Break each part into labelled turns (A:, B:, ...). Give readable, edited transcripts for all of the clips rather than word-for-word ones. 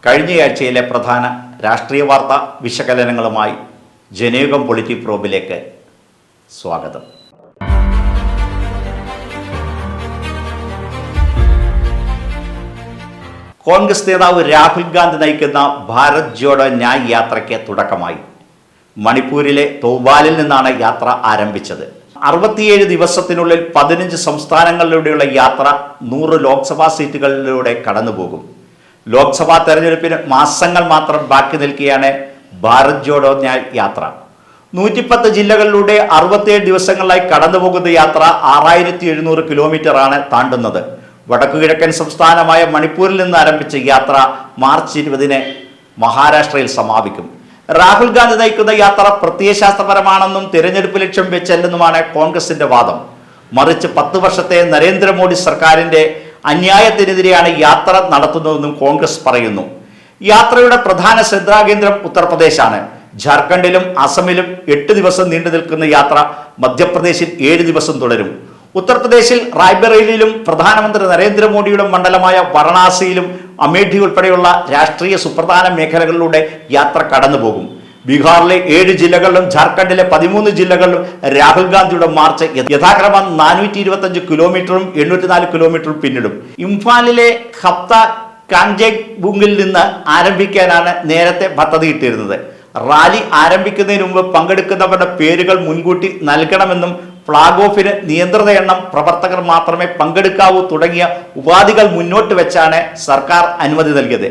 A: കഴിഞ്ഞയാഴ്ചയിലെ പ്രധാന രാഷ്ട്രീയ വാർത്താ വിശകലനങ്ങളുമായി ജനയുഗം പൊളിറ്റി പ്രോബിലേക്ക് സ്വാഗതം. കോൺഗ്രസ് നേതാവ് രാഹുൽ ഗാന്ധി നയിക്കുന്ന ഭാരത് ജോഡോ ന്യായ് യാത്രയ്ക്ക് തുടക്കമായി. മണിപ്പൂരിലെ തൗബാലിൽ നിന്നാണ് യാത്ര ആരംഭിച്ചത്. 67 ദിവസത്തിനുള്ളിൽ 15 സംസ്ഥാനങ്ങളിലൂടെയുള്ള യാത്ര 100 ലോക്സഭാ സീറ്റുകളിലൂടെ കടന്നുപോകും. ലോക്സഭാ തെരഞ്ഞെടുപ്പിന് മാസങ്ങൾ മാത്രം ബാക്കി നിൽക്കെയാണ് ഭാരത് ജോഡോ ന്യായ് യാത്ര. 110 ജില്ലകളിലൂടെ 67 ദിവസങ്ങളിലായി കടന്നുപോകുന്ന യാത്ര 6700 കിലോമീറ്ററാണ് താണ്ടുന്നത്. വടക്കുകിഴക്കൻ സംസ്ഥാനമായ മണിപ്പൂരിൽ നിന്ന് ആരംഭിച്ച യാത്ര മാർച്ച് 20-ന് മഹാരാഷ്ട്രയിൽ സമാപിക്കും. രാഹുൽ ഗാന്ധി നയിക്കുന്ന യാത്ര പ്രത്യയശാസ്ത്രപരമാണെന്നും തിരഞ്ഞെടുപ്പ് ലക്ഷ്യം വെച്ചല്ലെന്നുമാണ് കോൺഗ്രസിന്റെ വാദം. മറിച്ച് 10 വർഷത്തെ നരേന്ദ്രമോദി സർക്കാരിന്റെ അന്യായത്തിനെതിരെയാണ് യാത്ര നടത്തുന്നതെന്നും കോൺഗ്രസ് പറയുന്നു. യാത്രയുടെ പ്രധാന ശ്രദ്ധാകേന്ദ്രം ഉത്തർപ്രദേശാണ്. ജാർഖണ്ഡിലും അസമിലും 8 ദിവസം നീണ്ടു നിൽക്കുന്ന യാത്ര മധ്യപ്രദേശിൽ 7 ദിവസം തുടരും. ഉത്തർപ്രദേശിൽ റായ്ബറേലിയിലും പ്രധാനമന്ത്രി നരേന്ദ്രമോദിയുടെ മണ്ഡലമായ വാരണാസിയിലും അമേഠി ഉൾപ്പെടെയുള്ള രാഷ്ട്രീയ സുപ്രധാന മേഖലകളിലൂടെ യാത്ര കടന്നുപോകും. ബീഹാറിലെ 7 ജില്ലകളിലും ജാർഖണ്ഡിലെ 13 ജില്ലകളിലും രാഹുൽ ഗാന്ധിയുടെ മാർച്ച് യഥാക്രമം 425 കിലോമീറ്ററും 804 കിലോമീറ്ററും പിന്നിടും. ഇംഫാലിലെ ഹപ്ത കാഞ്ചേബുങ്ങിൽ നിന്ന് ആരംഭിക്കാനാണ് നേരത്തെ പദ്ധതിയിട്ടിരുന്നത്. റാലി ആരംഭിക്കുന്നതിന് മുമ്പ് പങ്കെടുക്കുന്നവരുടെ പേരുകൾ മുൻകൂട്ടി നൽകണമെന്നും ഫ്ളാഗ് ഓഫിന് നിയന്ത്രിത എണ്ണം പ്രവർത്തകർ മാത്രമേ പങ്കെടുക്കാവൂ തുടങ്ങിയ ഉപാധികൾ മുന്നോട്ട് വെച്ചാണ് സർക്കാർ അനുമതി നൽകിയത്.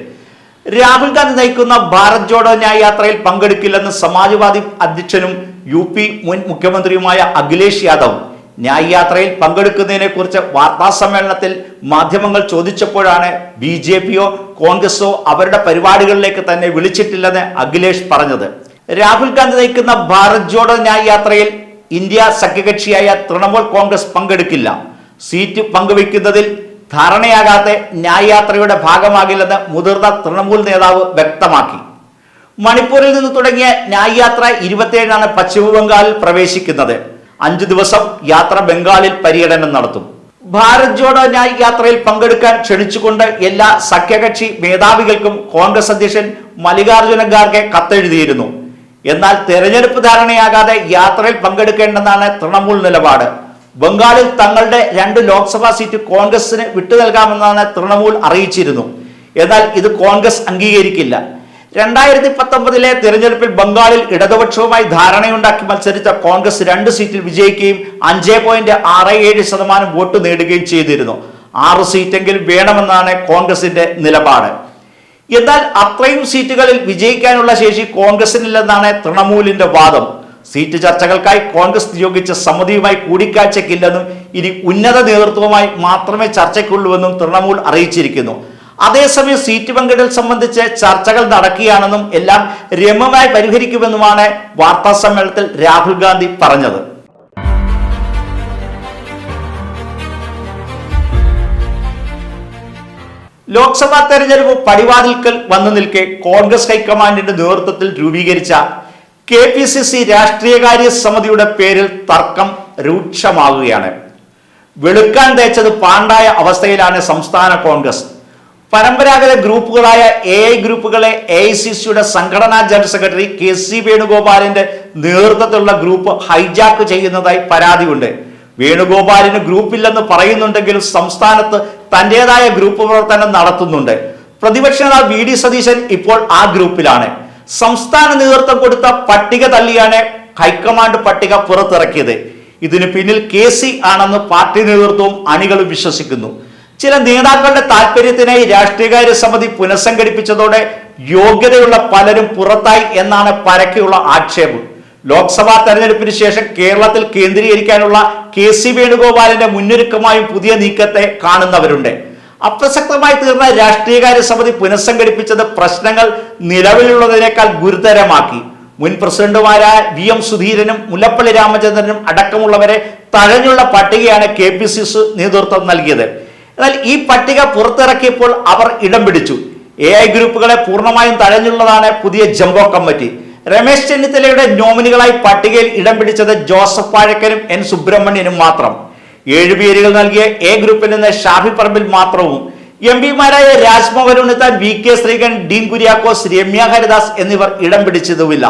A: രാഹുൽ ഗാന്ധി നയിക്കുന്ന ഭാരത് ജോഡോ ന്യായ് യാത്രയിൽ പങ്കെടുക്കില്ലെന്ന് സമാജ്വാദി അധ്യക്ഷനും UP മുൻ മുഖ്യമന്ത്രിയുമായ അഖിലേഷ് യാദവ് ന്യായ് യാത്രയിൽ പങ്കെടുക്കുന്നതിനെ കുറിച്ച് വാർത്താ സമ്മേളനത്തിൽ മാധ്യമങ്ങൾ ചോദിച്ചപ്പോഴാണ് BJPയോ കോൺഗ്രസോ അവരുടെ പരിപാടികളിലേക്ക് തന്നെ വിളിച്ചിട്ടില്ലെന്ന് അഖിലേഷ് പറഞ്ഞത്. രാഹുൽ ഗാന്ധി നയിക്കുന്ന ഭാരത് ജോഡോ ന്യായ് യാത്രയിൽ ഇന്ത്യ സഖ്യകക്ഷിയായ തൃണമൂൽ കോൺഗ്രസ് പങ്കെടുക്കില്ല. സീറ്റ് പങ്കുവയ്ക്കുന്നതിൽ ധാരണയാകാതെ ന്യായ് യാത്രയുടെ ഭാഗമാകില്ലെന്ന് മുതിർന്ന തൃണമൂൽ നേതാവ് വ്യക്തമാക്കി. മണിപ്പൂരിൽ നിന്ന് തുടങ്ങിയ ന്യായ് യാത്ര 27-നാണ് പശ്ചിമ ബംഗാളിൽ പ്രവേശിക്കുന്നത്. 5 ദിവസം യാത്ര ബംഗാളിൽ പര്യടനം നടത്തും. ഭാരത് ജോഡോ ന്യായ് യാത്രയിൽ പങ്കെടുക്കാൻ ക്ഷണിച്ചുകൊണ്ട് എല്ലാ സഖ്യകക്ഷി മേധാവികൾക്കും കോൺഗ്രസ് അധ്യക്ഷൻ മല്ലികാർജുന ഖാർഗെ കത്തെഴുതിയിരുന്നു. എന്നാൽ തെരഞ്ഞെടുപ്പ് ധാരണയാകാതെ യാത്രയിൽ പങ്കെടുക്കേണ്ടെന്നാണ് തൃണമൂൽ നിലപാട്. ബംഗാളിൽ തങ്ങളുടെ 2 ലോക്സഭാ സീറ്റ് കോൺഗ്രസിന് വിട്ടു നൽകാമെന്നാണ് തൃണമൂൽ അറിയിച്ചിരുന്നു. എന്നാൽ ഇത് കോൺഗ്രസ് അംഗീകരിക്കില്ല. 2019-ലെ തെരഞ്ഞെടുപ്പിൽ ബംഗാളിൽ ഇടതുപക്ഷവുമായി ധാരണയുണ്ടാക്കി മത്സരിച്ച കോൺഗ്രസ് 2 സീറ്റിൽ വിജയിക്കുകയും 5.67% വോട്ട് നേടുകയും ചെയ്തിരുന്നു. 6 സീറ്റെങ്കിലും വേണമെന്നാണ് കോൺഗ്രസിന്റെ നിലപാട്. എന്നാൽ അത്രയും സീറ്റുകളിൽ വിജയിക്കാനുള്ള ശേഷി കോൺഗ്രസിനില്ലെന്നാണ് തൃണമൂലിന്റെ വാദം. സീറ്റ് ചർച്ചകൾക്കായി കോൺഗ്രസ് നിയോഗിച്ച സമിതിയുമായി കൂടിക്കാഴ്ചയ്ക്കില്ലെന്നും ഇനി ഉന്നത നേതൃത്വവുമായി മാത്രമേ ചർച്ചയ്ക്കുള്ളൂവെന്നും തൃണമൂൽ അറിയിച്ചിരിക്കുന്നു. അതേസമയം സീറ്റ് പങ്കിടൽ സംബന്ധിച്ച് ചർച്ചകൾ നടക്കുകയാണെന്നും എല്ലാം രമ്യമായി പരിഹരിക്കുമെന്നുമാണ് വാർത്താ സമ്മേളനത്തിൽ രാഹുൽ ഗാന്ധി പറഞ്ഞത്. ലോക്സഭാ തെരഞ്ഞെടുപ്പ് പടിവാതിൽക്കൽ വന്നു നിൽക്കെ കോൺഗ്രസ് ഹൈക്കമാൻഡിന്റെ നേതൃത്വത്തിൽ രൂപീകരിച്ച KPCC രാഷ്ട്രീയകാര്യ സമിതിയുടെ പേരിൽ തർക്കം രൂക്ഷമാകുകയാണ്. വെളുക്കാൻ തേച്ചത് പാണ്ടായ അവസ്ഥയിലാണ് സംസ്ഥാന കോൺഗ്രസ്. പരമ്പരാഗത ഗ്രൂപ്പുകളായ AI ഗ്രൂപ്പുകളെ AICCയുടെ സംഘടനാ ജനറൽ സെക്രട്ടറി KC വേണുഗോപാലിന്റെ നേതൃത്വത്തിലുള്ള ഗ്രൂപ്പ് ഹൈജാക്ക് ചെയ്യുന്നതായി പരാതിയുണ്ട്. വേണുഗോപാലിന് ഗ്രൂപ്പില്ലെന്ന് പറയുന്നുണ്ടെങ്കിലും സംസ്ഥാനത്ത് തന്റേതായ ഗ്രൂപ്പ് പ്രവർത്തനം നടത്തുന്നുണ്ട്. പ്രതിപക്ഷ നേതാവ് VD സതീശൻ ഇപ്പോൾ ആ ഗ്രൂപ്പിലാണ്. സംസ്ഥാന നേതൃത്വം കൊടുത്ത പട്ടിക തള്ളിയാണ് ഹൈക്കമാൻഡ് പട്ടിക പുറത്തിറക്കിയത്. ഇതിന് പിന്നിൽ KC ആണെന്ന് പാർട്ടി നേതൃത്വവും അണികളും വിശ്വസിക്കുന്നു. ചില നേതാക്കളുടെ താല്പര്യത്തിനായി രാഷ്ട്രീയകാര്യ സമിതി പുനഃസംഘടിപ്പിച്ചതോടെ യോഗ്യതയുള്ള പലരും പുറത്തായി എന്നാണ് പരക്കെയുള്ള ആക്ഷേപം. ലോക്സഭാ തെരഞ്ഞെടുപ്പിന് ശേഷം കേരളത്തിൽ കേന്ദ്രീകരിക്കാനുള്ള KC വേണുഗോപാലിന്റെ മുന്നൊരുക്കമായും പുതിയ നീക്കത്തെ കാണുന്നവരുണ്ട്. അപ്രസക്തമായി തീർന്ന രാഷ്ട്രീയകാര്യ സമിതി പുനഃസംഘടിപ്പിച്ചത് പ്രശ്നങ്ങൾ നിലവിലുള്ളതിനേക്കാൾ ഗുരുതരമാക്കി. മുൻ പ്രസിഡന്റുമാരായ VM സുധീരനും മുല്ലപ്പള്ളി രാമചന്ദ്രനും അടക്കമുള്ളവരെ തഴഞ്ഞുള്ള പട്ടികയാണ് KPCC നേതൃത്വം നൽകിയത്. എന്നാൽ ഈ പട്ടിക പുറത്തിറക്കിയപ്പോൾ അവർ ഇടം പിടിച്ചു. AI ഗ്രൂപ്പുകളെ പൂർണ്ണമായും തഴഞ്ഞുള്ളതാണ് പുതിയ ജംബോ കമ്മിറ്റി. രമേശ് ചെന്നിത്തലയുടെ നോമിനികളായി പട്ടികയിൽ ഇടം പിടിച്ചത് ജോസഫ് വാഴക്കനും N സുബ്രഹ്മണ്യനും മാത്രം. 7 പേരുകൾ നൽകിയ A ഗ്രൂപ്പിൽ നിന്ന് ഷാഫി പറമ്പിൽ മാത്രവും എം പിമാരായ രാജ്മോഹൻ ഉണ്ണിത്താൻ, വി കെ ശ്രീകണ്ഠൻ, ഡീൻ കുര്യാക്കോസ്, രമ്യ ഹരിദാസ് എന്നിവർ ഇടം പിടിച്ചതുമില്ല.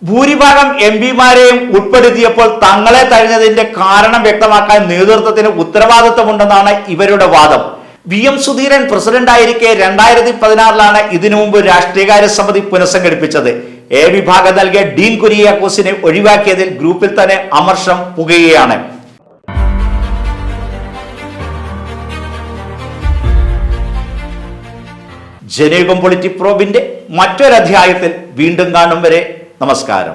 A: ഭൂരിഭാഗം എം പിമാരെയും ഉൾപ്പെടുത്തിയപ്പോൾ തങ്ങളെ തഴഞ്ഞതിന്റെ കാരണം വ്യക്തമാക്കാൻ നേതൃത്വത്തിന് ഉത്തരവാദിത്വമുണ്ടെന്നാണ് ഇവരുടെ വാദം. വി എം സുധീരൻ പ്രസിഡന്റായിരിക്കെ 2016 ഇതിനു മുമ്പ് രാഷ്ട്രീയകാര്യ സമിതി പുനഃസംഘടിപ്പിച്ചത്. എ വിഭാഗം നൽകിയ ഡീൻ കുര്യാക്കോസിനെ ഒഴിവാക്കിയതിൽ ഗ്രൂപ്പിൽ തന്നെ അമർഷം പുകയുകയാണ്. ജനയുഗം പൊളിറ്റിക് പ്രോബിന്റെ മറ്റൊരധ്യായത്തിൽ വീണ്ടും കാണും വരെ നമസ്കാരം.